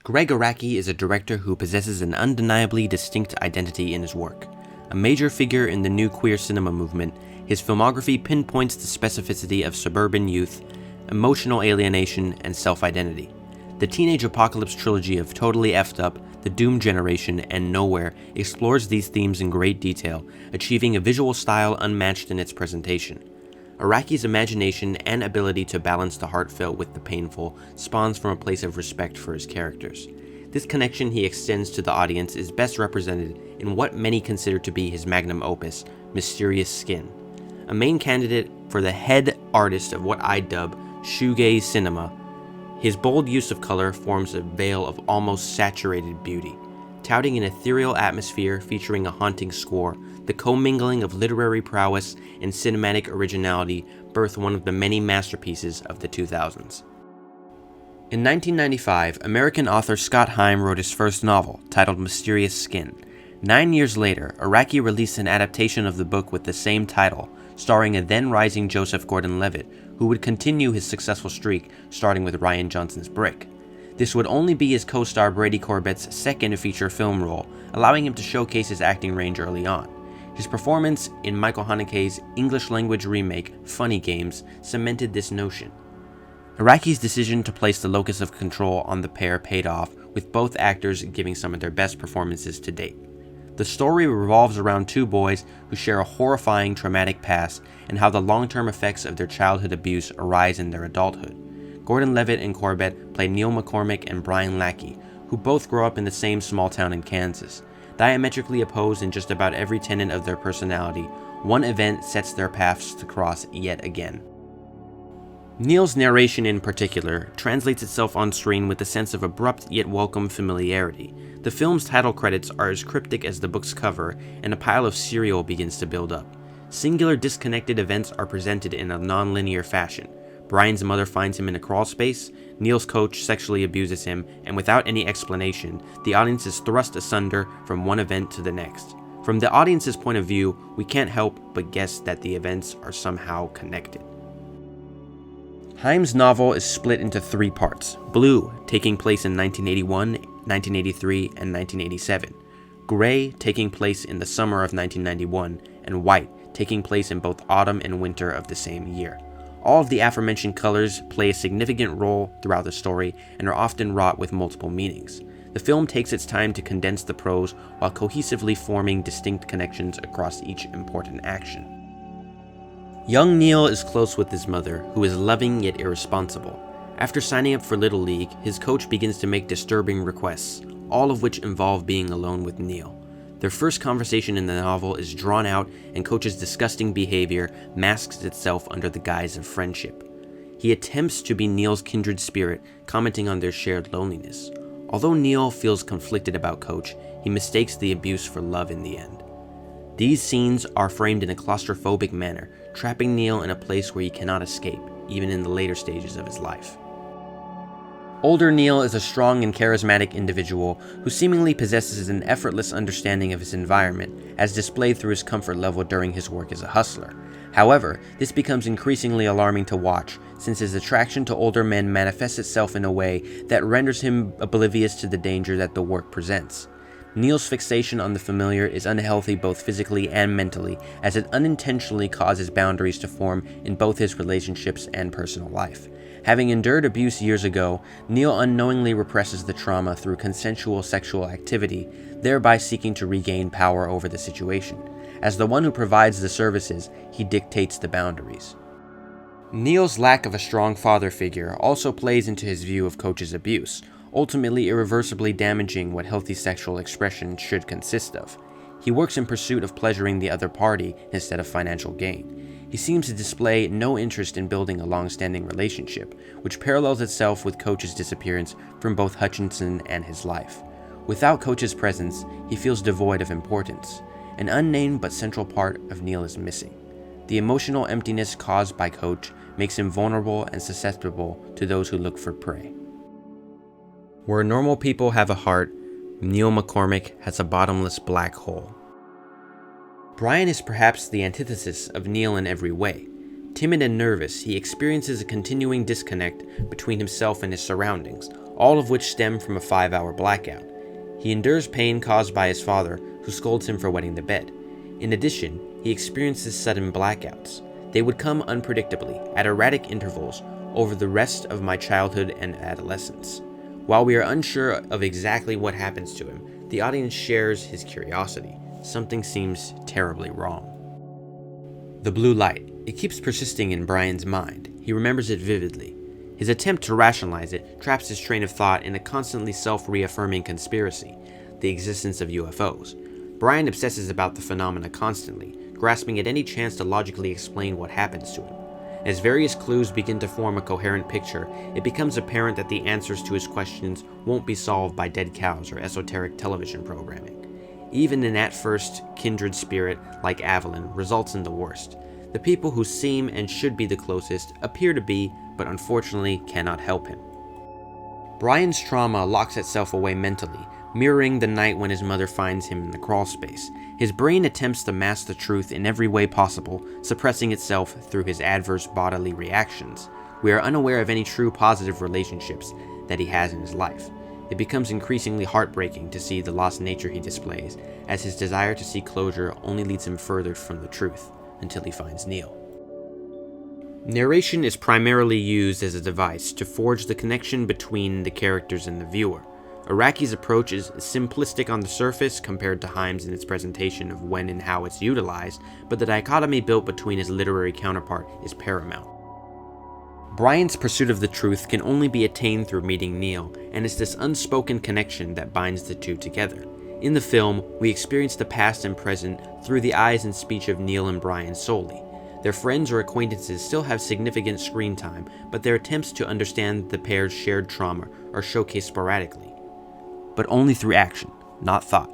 Gregg Araki is a director who possesses an undeniably distinct identity in his work. A major figure in the new queer cinema movement, his filmography pinpoints the specificity of suburban youth, emotional alienation, and self-identity. The Teenage Apocalypse trilogy of Totally Effed Up, The Doom Generation, and Nowhere explores these themes in great detail, achieving a visual style unmatched in its presentation. Araki's imagination and ability to balance the heartfelt with the painful spawns from a place of respect for his characters. This connection he extends to the audience is best represented in what many consider to be his magnum opus, Mysterious Skin. A main candidate for the head artist of what I dub shoegaze cinema, his bold use of color forms a veil of almost saturated beauty. Touting an ethereal atmosphere featuring a haunting score, the commingling of literary prowess and cinematic originality birthed one of the many masterpieces of the 2000s. In 1995, American author Scott Heim wrote his first novel, titled Mysterious Skin. 9 years later, Araki released an adaptation of the book with the same title, starring a then-rising Joseph Gordon-Levitt, who would continue his successful streak, starting with Rian Johnson's Brick. This would only be his co-star Brady Corbet's second feature film role, allowing him to showcase his acting range early on. His performance in Michael Haneke's English-language remake, Funny Games, cemented this notion. Araki's decision to place the locus of control on the pair paid off, with both actors giving some of their best performances to date. The story revolves around two boys who share a horrifying traumatic past and how the long-term effects of their childhood abuse arise in their adulthood. Gordon-Levitt and Corbet play Neil McCormick and Brian Lackey, who both grow up in the same small town in Kansas. Diametrically opposed in just about every tenet of their personality, one event sets their paths to cross yet again. Neil's narration in particular translates itself on screen with a sense of abrupt yet welcome familiarity. The film's title credits are as cryptic as the book's cover, and a pile of cereal begins to build up. Singular disconnected events are presented in a non-linear fashion. Brian's mother finds him in a crawl space, Neil's coach sexually abuses him, and without any explanation, the audience is thrust asunder from one event to the next. From the audience's point of view, we can't help but guess that the events are somehow connected. Heim's novel is split into three parts: Blue, taking place in 1981, 1983, and 1987, Gray, taking place in the summer of 1991, and White, taking place in both autumn and winter of the same year. All of the aforementioned colors play a significant role throughout the story and are often wrought with multiple meanings. The film takes its time to condense the prose while cohesively forming distinct connections across each important action. Young Neil is close with his mother, who is loving yet irresponsible. After signing up for Little League, his coach begins to make disturbing requests, all of which involve being alone with Neil. Their first conversation in the novel is drawn out, and Coach's disgusting behavior masks itself under the guise of friendship. He attempts to be Neil's kindred spirit, commenting on their shared loneliness. Although Neil feels conflicted about Coach, he mistakes the abuse for love in the end. These scenes are framed in a claustrophobic manner, trapping Neil in a place where he cannot escape, even in the later stages of his life. Older Neil is a strong and charismatic individual who seemingly possesses an effortless understanding of his environment, as displayed through his comfort level during his work as a hustler. However, this becomes increasingly alarming to watch, since his attraction to older men manifests itself in a way that renders him oblivious to the danger that the work presents. Neil's fixation on the familiar is unhealthy both physically and mentally, as it unintentionally causes boundaries to form in both his relationships and personal life. Having endured abuse years ago, Neil unknowingly represses the trauma through consensual sexual activity, thereby seeking to regain power over the situation. As the one who provides the services, he dictates the boundaries. Neil's lack of a strong father figure also plays into his view of Coach's abuse, ultimately irreversibly damaging what healthy sexual expression should consist of. He works in pursuit of pleasuring the other party instead of financial gain. He seems to display no interest in building a long-standing relationship, which parallels itself with Coach's disappearance from both Hutchinson and his life. Without Coach's presence, he feels devoid of importance. An unnamed but central part of Neil is missing. The emotional emptiness caused by Coach makes him vulnerable and susceptible to those who look for prey. Where normal people have a heart, Neil McCormick has a bottomless black hole. Brian is perhaps the antithesis of Neil in every way. Timid and nervous, he experiences a continuing disconnect between himself and his surroundings, all of which stem from a 5-hour blackout. He endures pain caused by his father, who scolds him for wetting the bed. In addition, he experiences sudden blackouts. They would come unpredictably, at erratic intervals, over the rest of my childhood and adolescence. While we are unsure of exactly what happens to him, the audience shares his curiosity. Something seems terribly wrong. The blue light. It keeps persisting in Brian's mind. He remembers it vividly. His attempt to rationalize it traps his train of thought in a constantly self-reaffirming conspiracy, the existence of UFOs. Brian obsesses about the phenomena constantly, grasping at any chance to logically explain what happens to him. As various clues begin to form a coherent picture, it becomes apparent that the answers to his questions won't be solved by dead cows or esoteric television programming. Even an at-first kindred spirit like Evelyn results in the worst. The people who seem and should be the closest appear to be, but unfortunately cannot help him. Brian's trauma locks itself away mentally, mirroring the night when his mother finds him in the crawl space. His brain attempts to mask the truth in every way possible, suppressing itself through his adverse bodily reactions. We are unaware of any true positive relationships that he has in his life. It becomes increasingly heartbreaking to see the lost nature he displays, as his desire to seek closure only leads him further from the truth, until he finds Neil. Narration is primarily used as a device to forge the connection between the characters and the viewer. Araki's approach is simplistic on the surface compared to Heim's in its presentation of when and how it's utilized, but the dichotomy built between his literary counterpart is paramount. Brian's pursuit of the truth can only be attained through meeting Neil, and it's this unspoken connection that binds the two together. In the film, we experience the past and present through the eyes and speech of Neil and Brian solely. Their friends or acquaintances still have significant screen time, but their attempts to understand the pair's shared trauma are showcased sporadically. But only through action, not thought.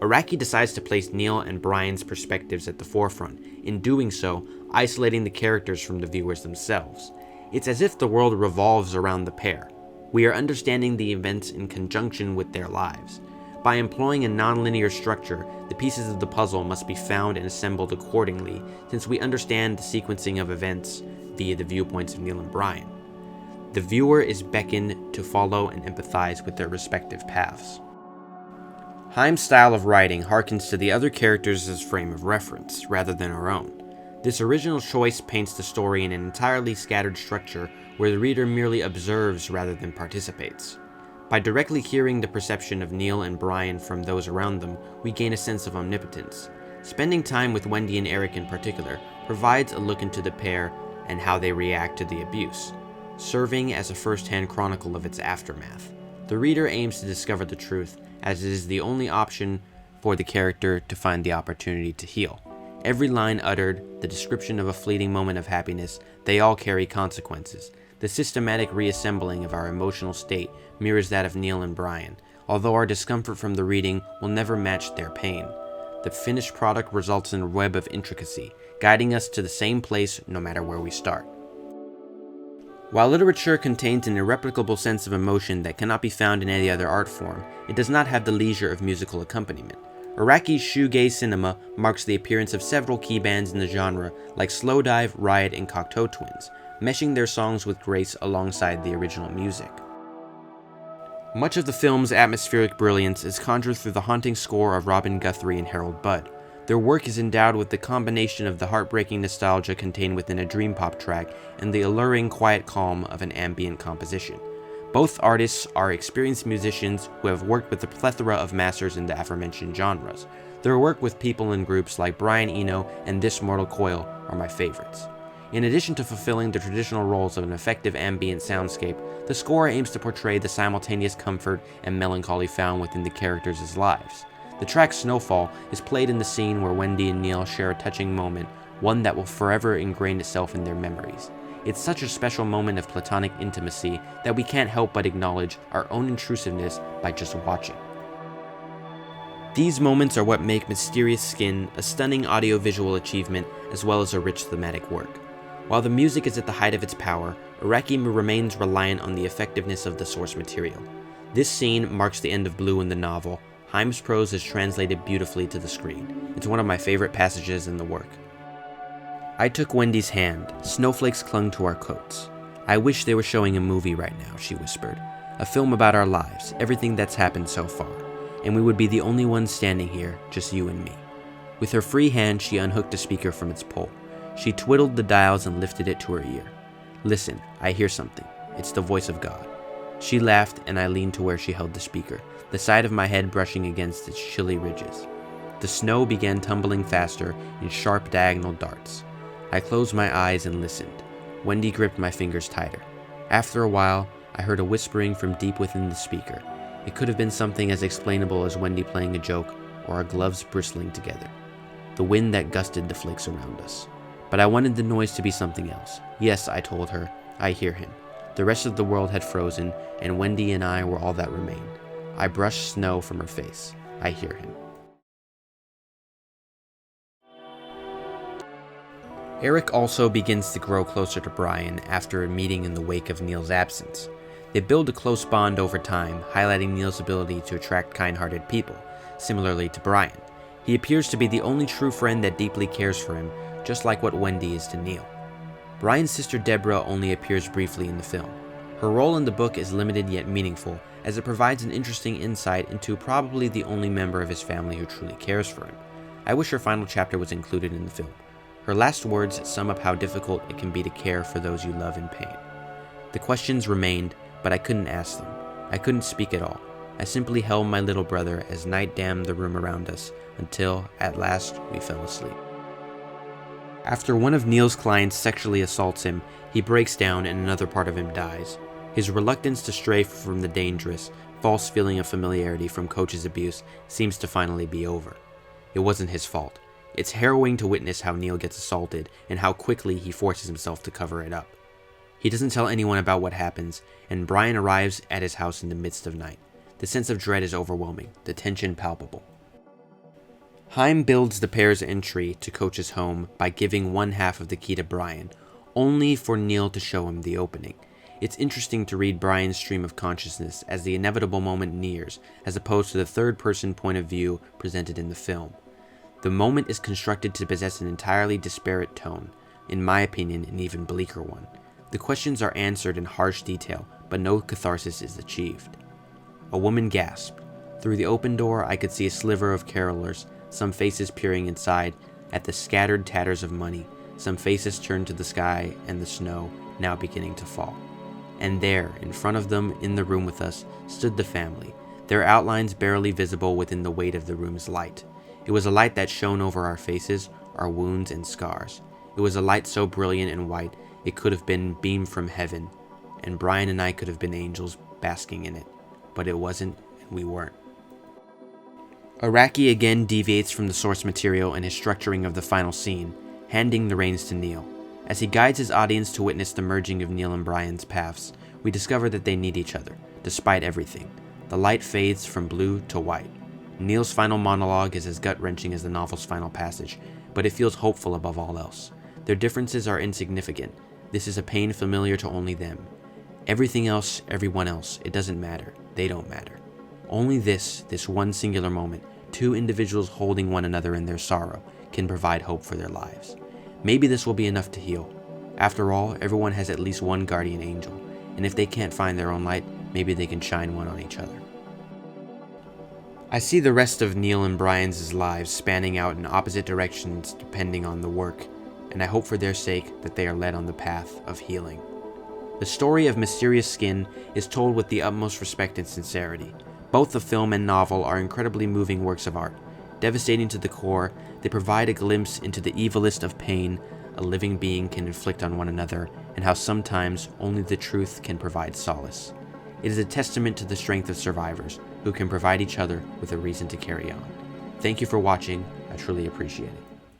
Araki decides to place Neil and Brian's perspectives at the forefront, in doing so, isolating the characters from the viewers themselves. It's as if the world revolves around the pair. We are understanding the events in conjunction with their lives. By employing a non-linear structure, the pieces of the puzzle must be found and assembled accordingly, since we understand the sequencing of events via the viewpoints of Neil and Brian. The viewer is beckoned to follow and empathize with their respective paths. Heim's style of writing harkens to the other characters as frame of reference, rather than our own. This original choice paints the story in an entirely scattered structure where the reader merely observes rather than participates. By directly hearing the perception of Neil and Brian from those around them, we gain a sense of omnipotence. Spending time with Wendy and Eric in particular provides a look into the pair and how they react to the abuse, serving as a first-hand chronicle of its aftermath. The reader aims to discover the truth, as it is the only option for the character to find the opportunity to heal. Every line uttered, the description of a fleeting moment of happiness, they all carry consequences. The systematic reassembling of our emotional state mirrors that of Neil and Brian, although our discomfort from the reading will never match their pain. The finished product results in a web of intricacy, guiding us to the same place no matter where we start. While literature contains an irreplicable sense of emotion that cannot be found in any other art form, it does not have the leisure of musical accompaniment. Araki's shoegaze cinema marks the appearance of several key bands in the genre like Slowdive, Riot, and Cocteau Twins, meshing their songs with grace alongside the original music. Much of the film's atmospheric brilliance is conjured through the haunting score of Robin Guthrie and Harold Budd. Their work is endowed with the combination of the heartbreaking nostalgia contained within a dream pop track and the alluring quiet calm of an ambient composition. Both artists are experienced musicians who have worked with a plethora of masters in the aforementioned genres. Their work with people and groups like Brian Eno and This Mortal Coil are my favorites. In addition to fulfilling the traditional roles of an effective ambient soundscape, the score aims to portray the simultaneous comfort and melancholy found within the characters' lives. The track Snowfall is played in the scene where Wendy and Neil share a touching moment, one that will forever ingrain itself in their memories. It's such a special moment of platonic intimacy that we can't help but acknowledge our own intrusiveness by just watching. These moments are what make Mysterious Skin a stunning audiovisual achievement as well as a rich thematic work. While the music is at the height of its power, Araki remains reliant on the effectiveness of the source material. This scene marks the end of Blue in the novel. Heim's prose is translated beautifully to the screen. It's one of my favorite passages in the work. I took Wendy's hand. Snowflakes clung to our coats. I wish they were showing a movie right now, she whispered. A film about our lives, everything that's happened so far. And we would be the only ones standing here, just you and me. With her free hand, she unhooked a speaker from its pole. She twiddled the dials and lifted it to her ear. Listen, I hear something. It's the voice of God. She laughed, and I leaned to where she held the speaker, the side of my head brushing against its chilly ridges. The snow began tumbling faster in sharp diagonal darts. I closed my eyes and listened. Wendy gripped my fingers tighter. After a while, I heard a whispering from deep within the speaker. It could have been something as explainable as Wendy playing a joke or our gloves bristling together. The wind that gusted the flakes around us. But I wanted the noise to be something else. Yes, I told her, I hear him. The rest of the world had frozen, and Wendy and I were all that remained. I brushed snow from her face. I hear him. Eric also begins to grow closer to Brian after a meeting in the wake of Neil's absence. They build a close bond over time, highlighting Neil's ability to attract kind-hearted people, similarly to Brian. He appears to be the only true friend that deeply cares for him, just like what Wendy is to Neil. Brian's sister Deborah only appears briefly in the film. Her role in the book is limited yet meaningful, as it provides an interesting insight into probably the only member of his family who truly cares for him. I wish her final chapter was included in the film. Her last words sum up how difficult it can be to care for those you love in pain. The questions remained, but I couldn't ask them. I couldn't speak at all. I simply held my little brother as night dammed the room around us, until, at last, we fell asleep. After one of Neil's clients sexually assaults him, he breaks down and another part of him dies. His reluctance to stray from the dangerous, false feeling of familiarity from Coach's abuse seems to finally be over. It wasn't his fault. It's harrowing to witness how Neil gets assaulted and how quickly he forces himself to cover it up. He doesn't tell anyone about what happens, and Brian arrives at his house in the midst of night. The sense of dread is overwhelming, the tension palpable. Heim builds the pair's entry to Coach's home by giving one half of the key to Brian, only for Neil to show him the opening. It's interesting to read Brian's stream of consciousness as the inevitable moment nears, as opposed to the third-person point of view presented in the film. The moment is constructed to possess an entirely disparate tone, in my opinion an even bleaker one. The questions are answered in harsh detail, but no catharsis is achieved. A woman gasped. Through the open door I could see a sliver of carolers, some faces peering inside at the scattered tatters of money, some faces turned to the sky and the snow now beginning to fall. And there, in front of them, in the room with us, stood the family, their outlines barely visible within the weight of the room's light. It was a light that shone over our faces, our wounds and scars. It was a light so brilliant and white it could have been beamed from heaven, and Brian and I could have been angels basking in it. But it wasn't, and we weren't. Araki again deviates from the source material in his structuring of the final scene, handing the reins to Neil. As he guides his audience to witness the merging of Neil and Brian's paths, we discover that they need each other, despite everything. The light fades from blue to white. Neil's final monologue is as gut-wrenching as the novel's final passage, but it feels hopeful above all else. Their differences are insignificant. This is a pain familiar to only them. Everything else, everyone else, it doesn't matter. They don't matter. Only this one singular moment, two individuals holding one another in their sorrow, can provide hope for their lives. Maybe this will be enough to heal. After all, everyone has at least one guardian angel, and if they can't find their own light, maybe they can shine one on each other. I see the rest of Neil and Brian's lives spanning out in opposite directions depending on the work, and I hope for their sake that they are led on the path of healing. The story of Mysterious Skin is told with the utmost respect and sincerity. Both the film and novel are incredibly moving works of art. Devastating to the core, they provide a glimpse into the evilest of pain a living being can inflict on one another, and how sometimes only the truth can provide solace. It is a testament to the strength of survivors, who can provide each other with a reason to carry on. Thank you for watching, I truly appreciate it.